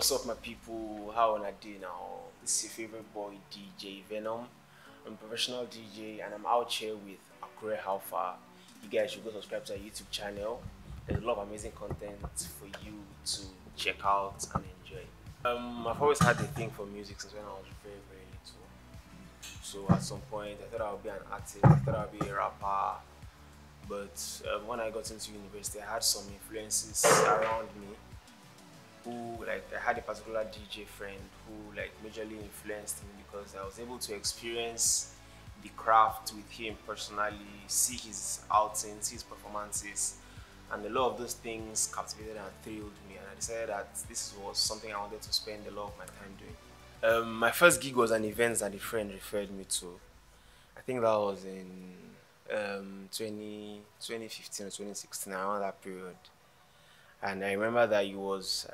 What's up, my people? How on a day now? This is your favorite boy, DJ Venum. I'm a professional DJ and I'm out here with Aquarius. How far? You guys should go subscribe to our YouTube channel. There's a lot of amazing content for you to check out and enjoy. I've always had a thing for music since when I was very, very little. So at some point, I thought I would be an artist, I thought I would be a rapper. But when I got into university, I had some influences around me who, like, I had a particular DJ friend who, like, majorly influenced me because I was able to experience the craft with him personally, see his outings, his performances, and a lot of those things captivated and thrilled me, and I decided that this was something I wanted to spend a lot of my time doing. My first gig was an event that a friend referred me to. I think that was in 2015 or 2016, around that period. And I remember that I was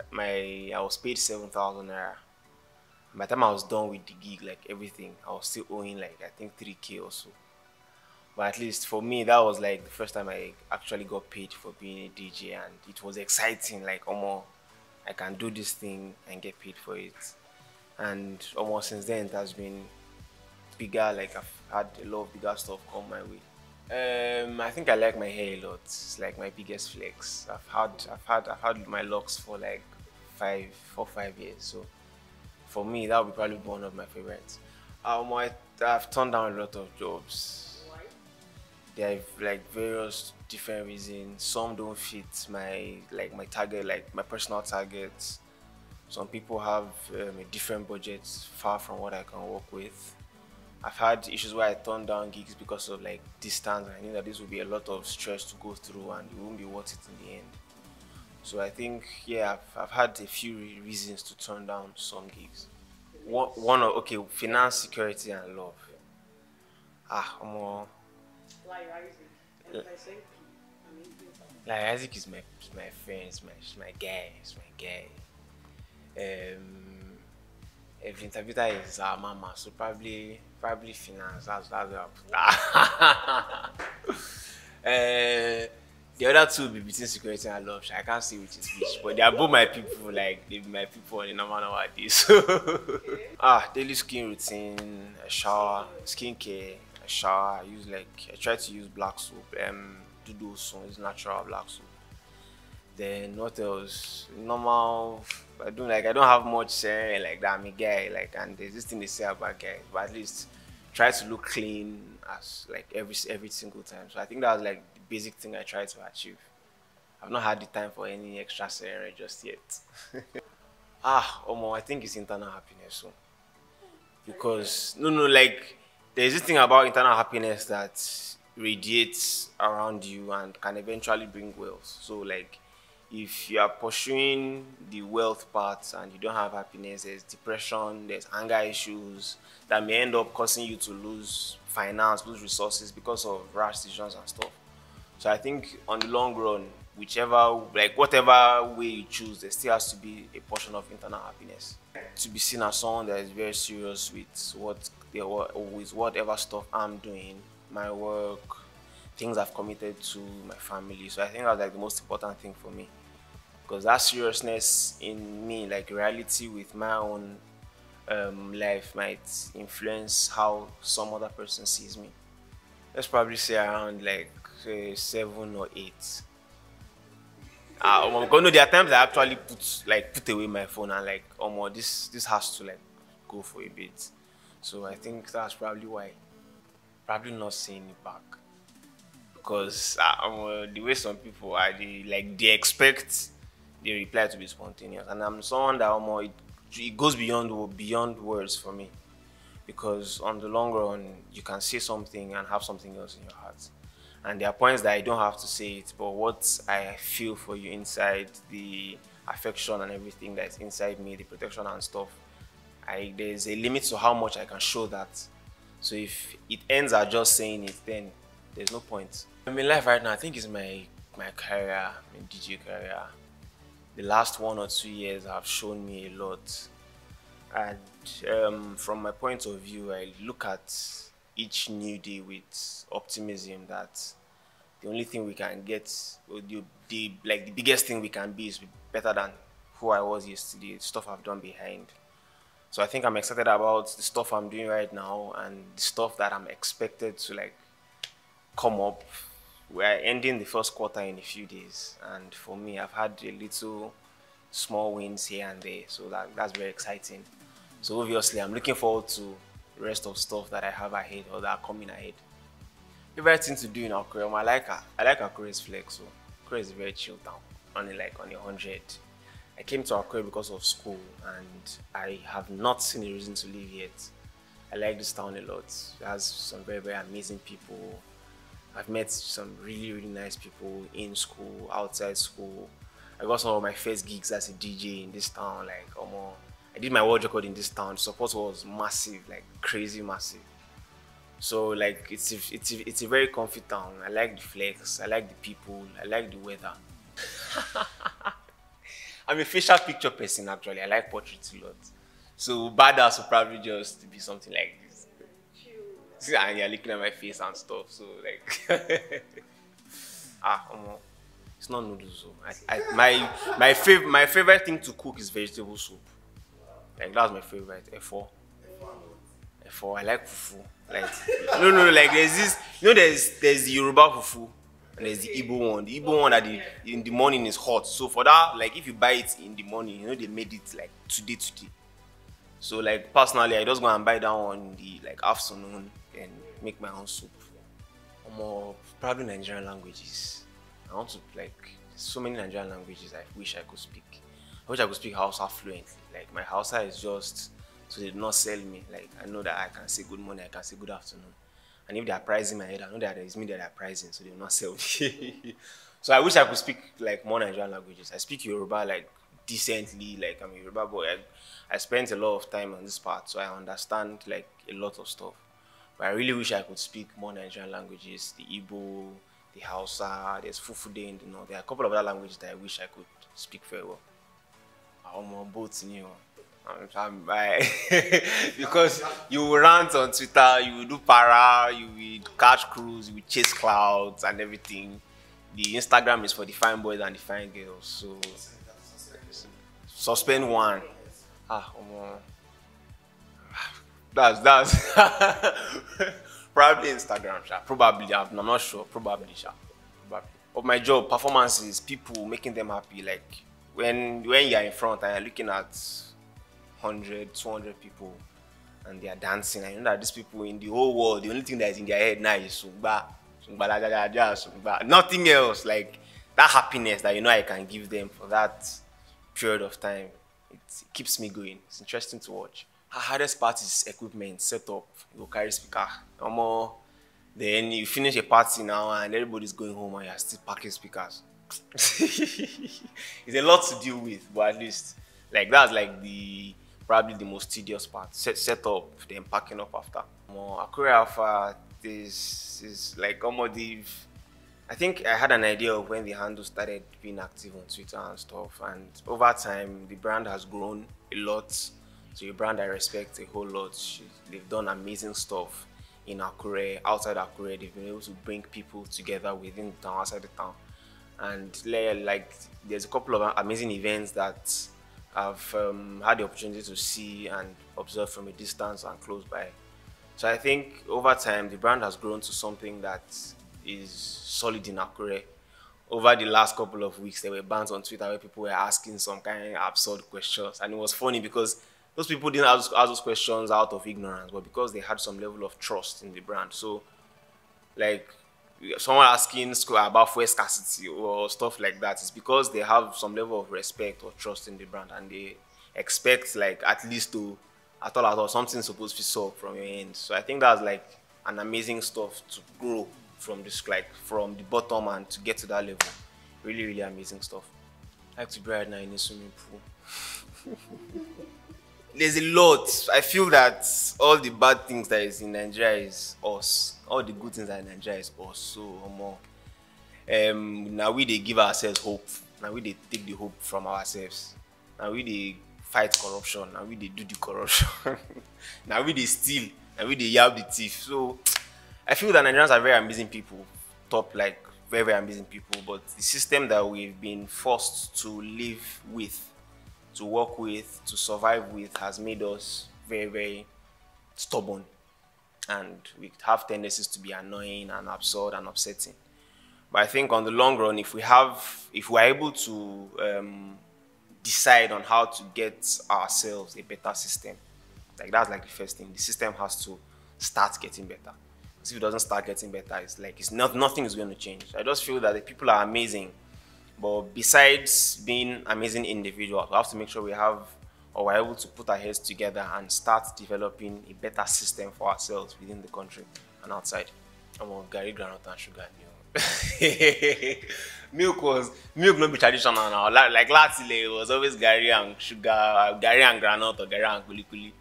paid 7,000 naira. By the time I was done with the gig, like everything, I was still owing like I think 3K or so. But at least for me, that was like the first time I actually got paid for being a DJ, and it was exciting. Like, I can do this thing and get paid for it. And almost since then, it has been bigger. Like, I've had a lot of bigger stuff come my way. I think I like my hair a lot. It's like my biggest flex. I've had my locks for like 5 years. So for me, that would probably be one of my favorites. I've turned down a lot of jobs. Why? There are like various different reasons. Some don't fit my target, like my personal targets. Some people have a different budget, far from what I can work with. I've had issues where I turned down gigs because of like distance. I knew that this would be a lot of stress to go through and it won't be worth it in the end. So I think, yeah, I've had a few reasons to turn down some gigs. Okay, finance, security, and love. Like Isaac is my friend, he's my guy, Every interviewer is our mama, so probably finance. That's where I put that. The other two will be between security and love. I can't say which is which, but they are both my people. Like, they be my people on a normal nowadays. Daily skin routine, a shower, skincare, a shower. I try to use black soap. Dudu soon is natural black soap. Then what else? Normal. I don't have much like that. I'm a guy, like, and there's this thing they say about guys, but at least try to look clean as like every single time. So I think that's like the basic thing I try to achieve. I've not had the time for any extra ceremony just yet. I think it's internal happiness. So because like there's this thing about internal happiness that radiates around you and can eventually bring wealth. So like, if you are pursuing the wealth part and you don't have happiness, there's depression, there's anger issues that may end up causing you to lose finance, lose resources because of rash decisions and stuff. So I think on the long run, whatever way you choose, there still has to be a portion of internal happiness. To be seen as someone that is very serious with whatever stuff I'm doing, my work, things I've committed to, my family. So I think that's like the most important thing for me. Because that seriousness in me, like reality with my own life, might influence how some other person sees me. Let's probably say around like 7 or 8. Because there are times I actually put away my phone and like, this has to like go for a bit. So I think that's probably why. Probably not saying it back. Because the way some people are, they expect the reply to be spontaneous, and I'm someone that it goes beyond words for me, because on the long run you can say something and have something else in your heart, and there are points that I don't have to say it, but what I feel for you inside, the affection and everything that's inside me, the protection and stuff, there's a limit to how much I can show that. So if it ends at just saying it, then there's no point. In life right now, I think it's my career, my DJ career. The last 1 or 2 years have shown me a lot. And from my point of view, I look at each new day with optimism that the only thing we can get, or the biggest thing we can be, is better than who I was yesterday, the stuff I've done behind. So I think I'm excited about the stuff I'm doing right now and the stuff that I'm expected to like come up. We're ending the first quarter in a few days, and for me, I've had a little small wins here and there, so that's very exciting. So obviously, I'm looking forward to the rest of stuff that I have ahead or that are coming ahead. Favorite thing to do in Aquarium, I like Aquarius flex. So Aquarius is a very chill town, only like on 100. I came to Aquarius because of school, and I have not seen a reason to leave yet. I like this town a lot. It has some very, very amazing people. I've met some really, really nice people in school, outside school. I got some of my first gigs as a DJ in this town. Like, I did my world record in this town. Support was massive, like crazy massive. So like, it's a very comfy town. I like the flex. I like the people. I like the weather. I'm a facial picture person actually. I like portraits a lot. So badass would probably just be something like this. See, and you're looking at my face and stuff. So like, it's not noodles. So my favorite thing to cook is vegetable soup. Like that's my favorite. F4. I like fufu. Like no, like there's this. You know, there's the Yoruba fufu. And there's the Igbo one. The Igbo one in the morning is hot. So for that, like if you buy it in the morning, you know they made it like today. So like personally, I just go and buy that one in the like afternoon and make my own soup. Or more probably Nigerian languages. I want to like so many Nigerian languages I wish I could speak. I wish I could speak Hausa fluently. Like my Hausa is just so they do not sell me. Like I know that I can say good morning, I can say good afternoon. And if they are pricing my head, I know that it's me that they are pricing, so they will not sell me. So I wish I could speak like more Nigerian languages. I speak Yoruba like decently, like I'm a Yoruba boy. I spent a lot of time on this part, so I understand like a lot of stuff. But I really wish I could speak more Nigerian languages, the Igbo, the Hausa, there's Fufude in the north. There are a couple of other languages that I wish I could speak very well. I'm both new. Because you will rant on Twitter, you will do para, you will catch crews, you will chase clouds and everything. The Instagram is for the fine boys and the fine girls. So suspend one. That's probably Instagram, probably. I'm not sure. Probably. Of my job, performances, people making them happy. Like when you're in front and you're looking at 100, 200 people and they are dancing. I know that these people in the whole world, the only thing that is in their head now is sungba, sungba. Nothing else. Like that happiness that you know I can give them for that period of time. It keeps me going. It's interesting to watch. Our hardest part is equipment, setup. You carry speaker. Then you finish a party now and everybody's going home and you're still packing speakers. It's a lot to deal with, but at least like that's like probably the most tedious part. Set up, then packing up after. Aquarius Alpha is like I think I had an idea of when the handle started being active on Twitter and stuff, and over time the brand has grown a lot. So a brand I respect a whole lot. They've done amazing stuff in Akure, outside Akure. They've been able to bring people together within the town, outside the town. And like there's a couple of amazing events that I've had the opportunity to see and observe from a distance and close by. So I think over time the brand has grown to something that is solid in Akure. Over the last couple of weeks, there were bans on Twitter where people were asking some kind of absurd questions, and it was funny because those people didn't ask those questions out of ignorance, but because they had some level of trust in the brand. So, like, someone asking about fuel scarcity or stuff like that is because they have some level of respect or trust in the brand, and they expect, like, at least to, at all, something supposed to be solved from your end. So I think that's like an amazing stuff to grow from this, like, from the bottom and to get to that level. Really, really amazing stuff. I like to be right now in a swimming pool. There's a lot. I feel that all the bad things that is in Nigeria is us. All the good things that in Nigeria is us. So now we they give ourselves hope. Now we they take the hope from ourselves. Now we they fight corruption. Now we they do the corruption. Now we they steal. Now we they yab the thief. So I feel that Nigerians are very amazing people. Top, like, very, very amazing people. But the system that we've been forced to live with to work with, to survive with, has made us very, very stubborn. And we have tendencies to be annoying and absurd and upsetting. But I think on the long run, if we're able to decide on how to get ourselves a better system, like that's like the first thing. The system has to start getting better. Because if it doesn't start getting better, it's like nothing is going to change. I just feel that the people are amazing, but besides being amazing individuals, we have to make sure we have or we're able to put our heads together and start developing a better system for ourselves within the country and outside. I'm on Gary Granite and sugar new. Milk no be traditional now. Like lately it was always Gary and sugar, Gary and granite or Gary and kuli kuli.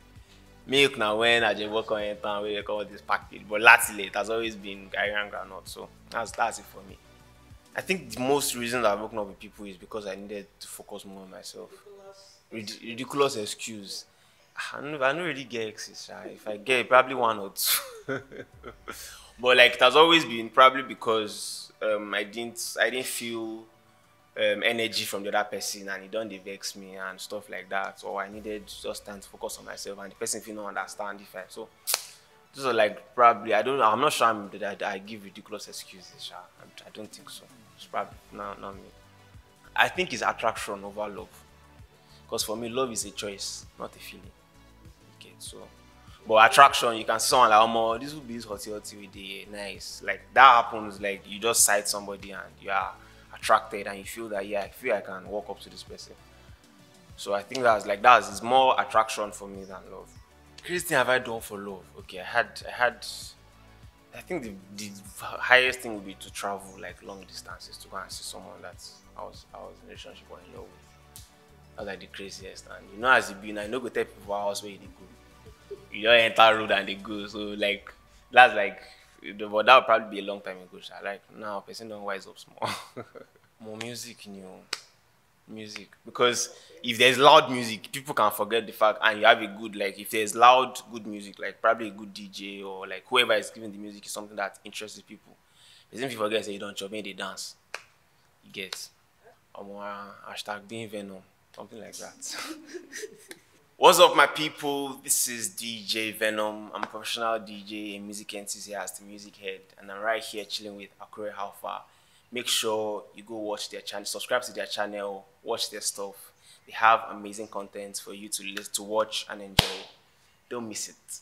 Milk now when I just work on it and we call this package. But lately it has always been Gary and granite. So that's it for me. I think the most reason that I've broken up with people is because I needed to focus more on myself. Ridiculous excuse. I don't really get exes. If I get probably one or two. But like it has always been probably because I didn't feel energy from the other person and it don't dey vex me and stuff like that. Or I needed just time to focus on myself and the person feel not understand if I so those are like probably I'm not sure that I give ridiculous excuses. I don't think so. It's probably not me. I think it's attraction over love. Because for me, love is a choice, not a feeling. Okay, so but attraction, you can see someone like, oh, this will be this hotty with the nice. Like that happens, like you just sight somebody and you are attracted and you feel that I feel I can walk up to this person. So I think it's more attraction for me than love. Crazy thing have I done for love? Okay, I think the highest thing would be to travel like long distances to go and see someone that I was in a relationship or in love with. That's like the craziest. And you know as it be, I know go tell people for house where they go. You don't enter road and they go. So like that's like but that would probably be a long time ago. Like now person don't wise up small. More music, music. Because if there's loud music, people can forget the fact and you have a good like if there's loud good music, like probably a good DJ or like whoever is giving the music is something that interests people. Because if you forget say you don't chop, maybe they dance. You get hashtag being Venum. Something like that. What's up, my people? This is DJ Venum. I'm a professional DJ, a music enthusiast, a music head, and I'm right here chilling with Aquarius Alpha. Make sure you go watch their channel, subscribe to their channel, watch their stuff. They have amazing content for you to listen, to watch and enjoy. Don't miss it.